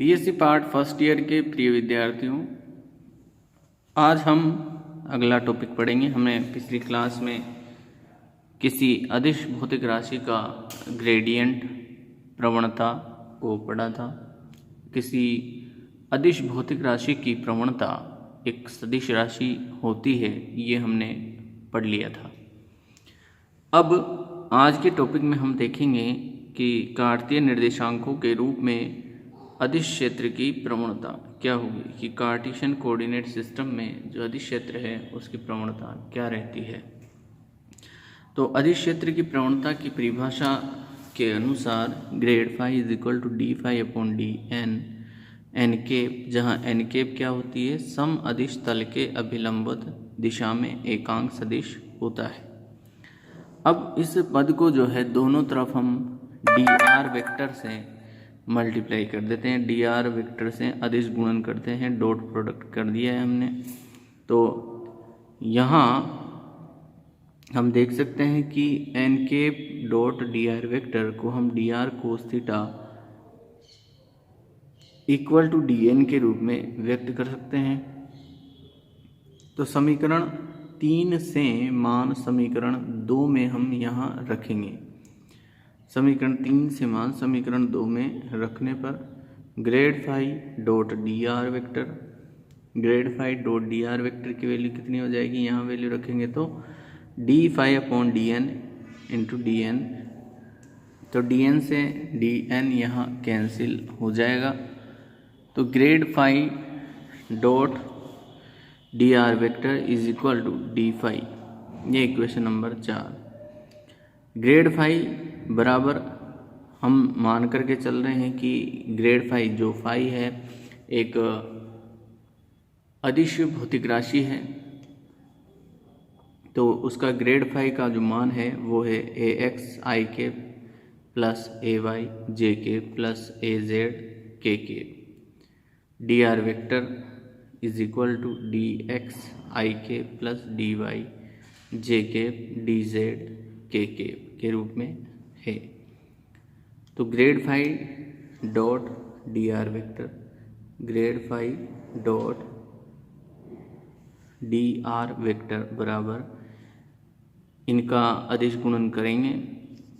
BSc part first year के प्रिय विद्यार्थियों, आज हम अगला टॉपिक पढ़ेंगे। हमने पिछली क्लास में किसी अदिश भौतिक राशि का ग्रेडियंट प्रवणता को पढ़ा था। किसी अदिश भौतिक राशि की प्रवणता एक सदिश राशि होती है, ये हमने पढ़ लिया था। अब आज के टॉपिक में हम देखेंगे कि कार्तीय निर्देशांकों के रूप में अदिश क्षेत्र की प्रवणता क्या होगी, कि कार्टेशियन कोऑर्डिनेट सिस्टम में जो अदिश क्षेत्र है उसकी प्रवणता क्या रहती है। तो अदिश क्षेत्र की प्रवणता की परिभाषा के अनुसार grad phi is equal to d phi upon d n cap, जहाँ एन केप क्या होती है, सम अदिश तल के अभिलंबित दिशा में एकांक सदिश होता है। अब इस पद को जो है दोनों तरफ हम डी आर वेक्टर से मल्टीप्लाई कर देते हैं, डी आर वेक्टर से अदिश गुणन करते हैं, डॉट प्रोडक्ट कर दिया है हमने। तो यहाँ हम देख सकते हैं कि n cap dot d are vector को हम d r cos theta equal to d n के रूप में व्यक्त कर सकते हैं। तो समीकरण 3 से मान समीकरण 2 में हम यहाँ रखेंगे। समीकरण 3 से मान समीकरण 2 में रखने पर grad phi dot d are vector, grad phi dot d are vector की वैल्यू कितनी हो जाएगी, यहाँ वैल्यू रखेंगे तो D phi upon d n into d n. तो डी एन से डी एन यहाँ कैंसिल हो जाएगा। तो grad phi dot d are vector is equal to d phi, ये इक्वेशन नंबर 4। ग्रेड फाई बराबर हम मान करके चल रहे हैं कि ग्रेड फाई, जो फाई है एक अदिश भौतिक राशि है, तो उसका ग्रेड फाई का जो मान है वो है ए x I K plus a Y J K plus A Z K D are vector is equal to D X I K plus D Y J के डी जेड के रूप में है। तो grad phi dot d are vector, grad phi dot d are vector बराबर इनका अदिश गुणन करेंगे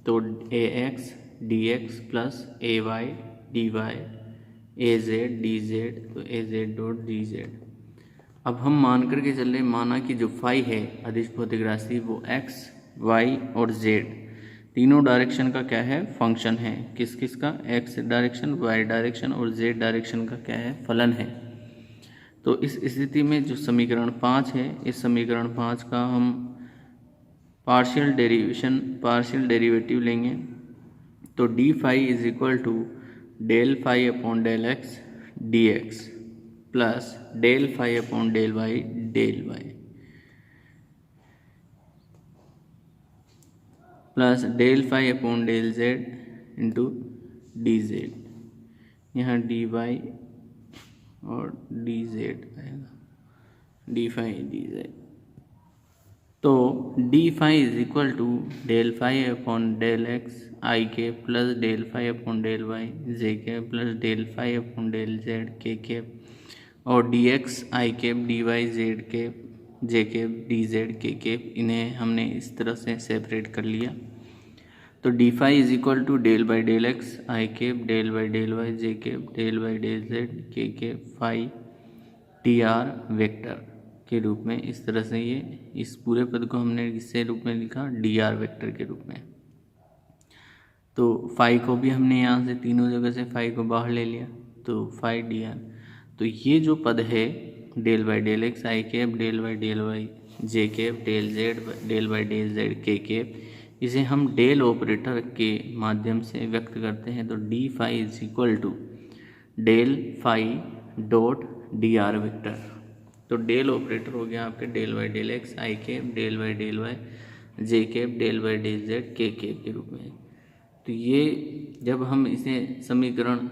तो a x D x plus a y d y a z d Z, तो a z dot d z. अब हम मान करके चल रहे, माना कि जो फाई है अदिश भौतिक राशि वो एक्स वाई और जेड तीनों डायरेक्शन का क्या है, फंक्शन है। किस किस का, एक्स डायरेक्शन, वाई डायरेक्शन और जेड डायरेक्शन का क्या है, फलन है। तो इस स्थिति में जो समीकरण 5 है, इस समीकरण 5 का हम पार्शियल डेरिवेटिव लेंगे। तो D phi is equal to del phi upon del X D x plus del phi upon del Y plus del phi upon del Z into D Z, यहाँ डी वाई और D Z आएगा, D phi D Z. तो D phi is equal to del phi upon del x I K plus del phi upon del Y J K plus del phi upon del Z के और D X I के D Y Z के जे के D Z के इन्हें हमने इस तरह से सेपरेट कर लिया। तो D phi is equal to del by del x I K del by del Y J K del by del Z K phi T R vector के रूप में, इस तरह से ये इस पूरे पद को हमने किससे रूप में लिखा, डी आर वेक्टर के रूप में। तो फाई को भी हमने यहाँ से तीनों जगह से फाई को बाहर ले लिया, तो फाई डी आर। तो ये जो पद है del by del x i cap del by del Y j cap del z del by del Z k cap, इसे हम डेल ऑपरेटर के माध्यम से व्यक्त करते हैं। तो D phi is equal to del phi dot d are vector. तो डेल ऑपरेटर हो गया आपके del by del x i cap del by del Y j cap del by del Z k cap के रूप में। तो ये जब हम इसे समीकरण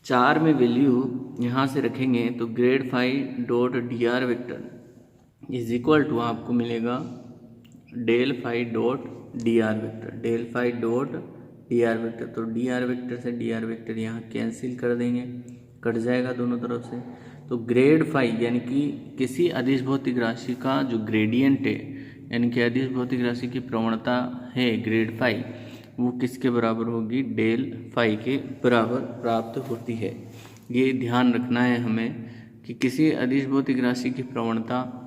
4 में वैल्यू यहाँ से रखेंगे तो grad phi dot d are vector is equal to आपको मिलेगा del phi dot d are vector, del phi dot d are vector, तो डी आर वेक्टर से डी आर वेक्टर यहाँ कैंसिल कर देंगे, कट जाएगा दोनों तरफ से। तो ग्रेड फाई यानी कि किसी अदिश भौतिक राशि का जो ग्रेडियंट है, यानी कि अदिश भौतिक राशि की प्रवणता है ग्रेड फाई, वो किसके बराबर होगी, डेल फाई के बराबर प्राप्त होती है। ये ध्यान रखना है हमें कि किसी अदिश भौतिक राशि की प्रवणता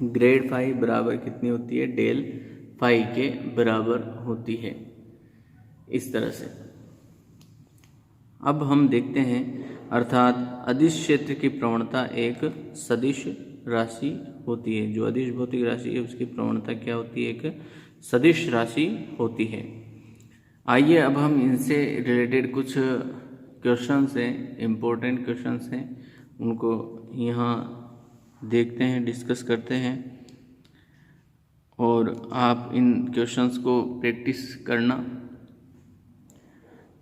ग्रेड फाई बराबर कितनी होती है, डेल फाई के बराबर होती है, इस तरह से। अब हम देखते हैं, अर्थात अदिश क्षेत्र की प्रवणता एक सदिश राशि होती है। जो अदिश भौतिक राशि है उसकी प्रवणता क्या होती है, एक सदिश राशि होती है। आइए अब हम इनसे रिलेटेड कुछ क्वेश्चंस हैं, इम्पोर्टेंट क्वेश्चंस हैं, उनको यहाँ देखते हैं, डिस्कस करते हैं, और आप इन क्वेश्चंस को प्रैक्टिस करना।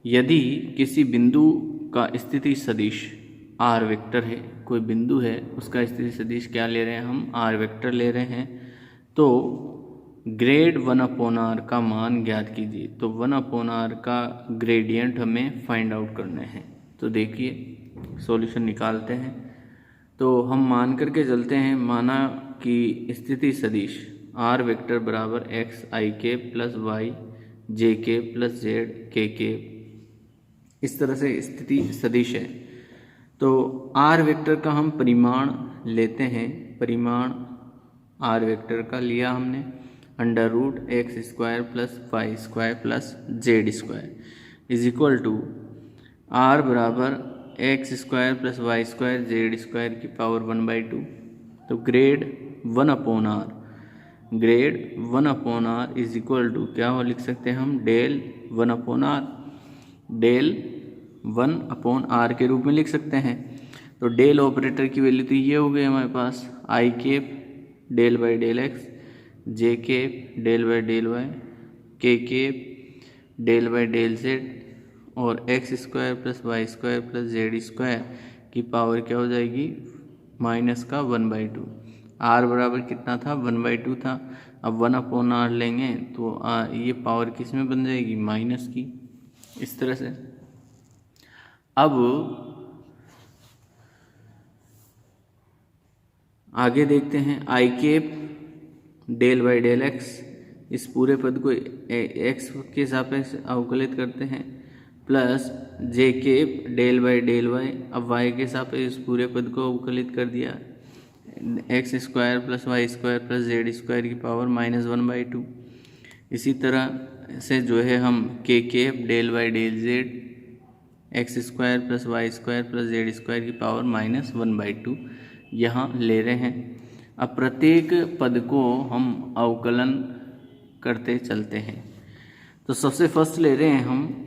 यदि किसी बिंदु का स्थिति सदिश आर वेक्टर है, कोई बिंदु है उसका स्थिति सदिश क्या ले रहे हैं हम, आर वेक्टर ले रहे हैं, तो ग्रेड 1/r का मान ज्ञात कीजिए। तो 1/r का ग्रेडियंट हमें फाइंड आउट करने हैं। तो देखिए सॉल्यूशन निकालते हैं। तो हम मान करके चलते हैं, माना कि स्थिति सदिश आर वेक्टर बराबर x I K plus Y J K plus Z के के, इस तरह से स्थिति सदिश है। तो आर वेक्टर का हम परिमाण लेते हैं, परिमाण आर वेक्टर का लिया हमने under root X square plus Y square plus Z square is equal to R बराबर X square plus Y square Z square की पावर 1/2। तो grad 1/r, grad 1/r is equal to क्या हो लिख सकते हैं हम, डेल 1/r, डेल 1/r के रूप में लिख सकते हैं। तो डेल ऑपरेटर की वैल्यू तो ये हो गई हमारे पास, I cap del by del X, J cap del by del Y, K cap del by del Z, और X square plus Y square plus Z square की पावर क्या हो जाएगी, माइनस का 1/2। आर बराबर कितना था, 1/2 था। अब 1/r लेंगे तो ये पावर किस में बन जाएगी, माइनस की, इस तरह से। अब आगे देखते हैं, I cap del by del X, इस पूरे पद को एक्स के सापेक्ष अवकलित करते हैं, plus j cap del by del y, अब वाई के सापेक्ष इस पूरे पद को अवकलित कर दिया, x square plus Y square plus Z square की पावर -1/2। इसी तरह से जो है हम k cap del by del z x square plus Y square plus Z square की पावर -1/2 यहाँ ले रहे हैं। अब प्रत्येक पद को हम अवकलन करते चलते हैं। तो सबसे फर्स्ट ले रहे हैं हम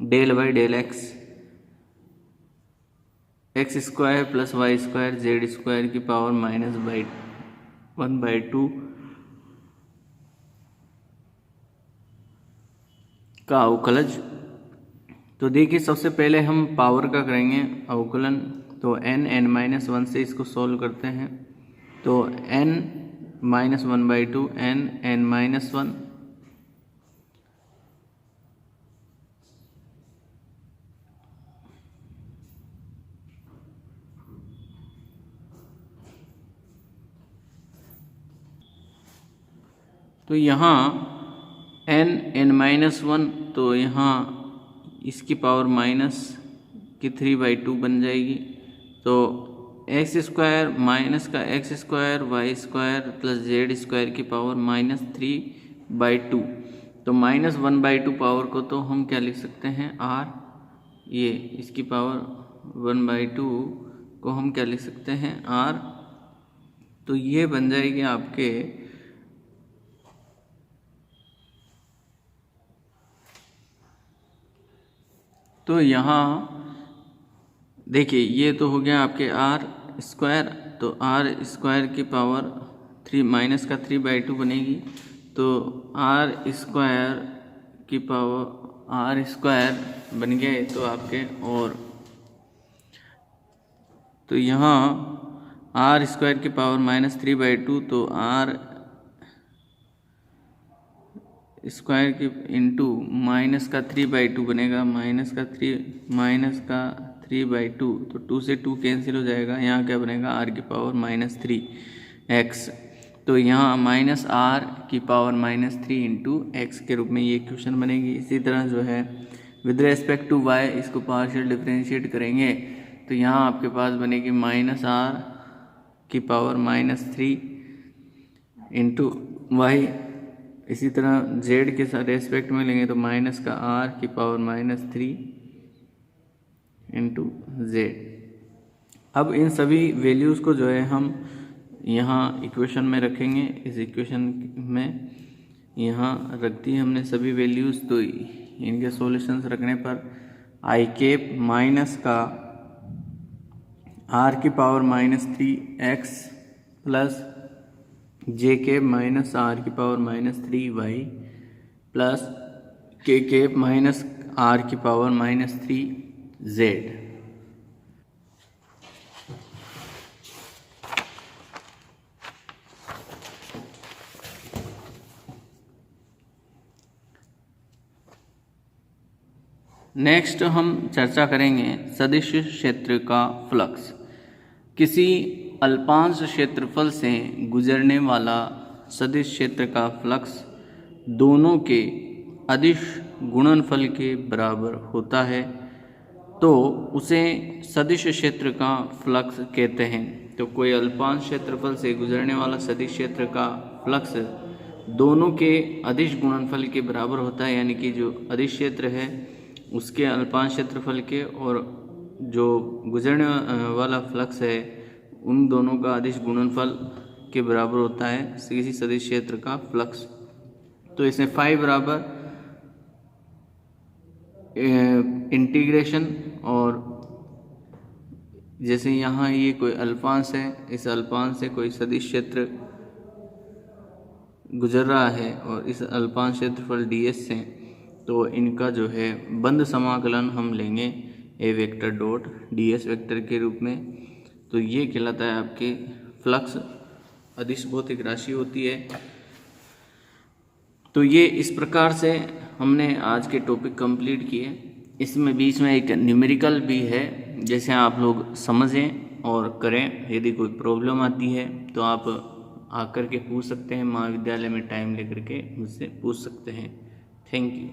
del by del x, x square plus Y square Z square की पावर -1/2 का अवकलज। तो देखिए सबसे पहले हम पावर का करेंगे अवकलन। तो n(n-1) से इसको सॉल्व करते हैं। तो n-1/2 n(n-1) तो यहाँ n(n-1) तो यहाँ इसकी पावर माइनस की 3/2 बन जाएगी। तो एक्स स्क्वायर माइनस का x square y square plus Z square की पावर -3/2। तो -1/2 पावर को तो हम क्या लिख सकते हैं, आर, ये इसकी पावर 1/2 को हम क्या लिख सकते हैं, आर। तो ये बन जाएगी आपके तो यहाँ देखिए ये तो हो गया आपके आर स्क्वायर। तो आर स्क्वायर की पावर 3 माइनस का 3/2 बनेगी। तो आर स्क्वायर की पावर आर स्क्वायर बन गए तो आपके, और तो यहाँ आर स्क्वायर की पावर -3/2 तो आर स्क्वायर की इंटू माइनस का 3/2 बनेगा, माइनस का 3/2, तो 2 से 2 कैंसिल हो जाएगा। यहाँ क्या बनेगा, r⁻³ तो यहाँ -r⁻³ इंटू एक्स के रूप में ये इक्वेशन बनेगी। इसी तरह जो है विद रेस्पेक्ट टू y इसको पार्शियल डिफरेंशिएट करेंगे तो यहाँ आपके पास बनेगी -r⁻³ इंटू वाई। इसी तरह z के साथ रेस्पेक्ट में लेंगे तो -r⁻³ इंटू z। अब इन सभी वैल्यूज़ को जो है हम यहाँ इक्वेशन में रखेंगे। इस इक्वेशन में यहाँ रख दी हमने सभी वैल्यूज़, तो इनके सॉल्यूशंस रखने पर i कैप माइनस का r⁻³ plus j cap minus r⁻³ plus k cap minus r⁻³ next हम चर्चा करेंगे सदिश क्षेत्र का फ्लक्स। किसी अल्पांश क्षेत्रफल से गुजरने वाला सदिश क्षेत्र का फ्लक्स दोनों के अदिश गुणनफल के बराबर होता है तो उसे सदिश क्षेत्र का फ्लक्स कहते हैं। तो कोई अल्पांश क्षेत्रफल से गुजरने वाला सदिश क्षेत्र का फ्लक्स दोनों के अदिश गुणनफल के बराबर होता है, यानी कि जो अदिश क्षेत्र है उसके अल्पांश क्षेत्रफल के और जो गुजरने वाला फ्लक्स है उन दोनों का अदिश गुणनफल के बराबर होता है किसी सदिश क्षेत्र का फ्लक्स। तो इसमें फाई बराबर इंटीग्रेशन, और जैसे यहाँ ये कोई अल्पांश है, इस अल्पांश से कोई सदिश क्षेत्र गुजर रहा है और इस अल्पांश क्षेत्रफल ds से, तो इनका जो है बंद समाकलन हम लेंगे a vector dot ds vector के रूप में। तो ये कहलाता है आपके फ्लक्स अदिश भौतिक राशि होती है। तो ये इस प्रकार से हमने आज के टॉपिक कंप्लीट किए। इसमें बीच में एक न्यूमेरिकल भी है, जैसे आप लोग समझें और करें। यदि कोई प्रॉब्लम आती है तो आप आकर के पूछ सकते हैं, महाविद्यालय में टाइम लेकर के मुझसे पूछ सकते हैं। Thank you.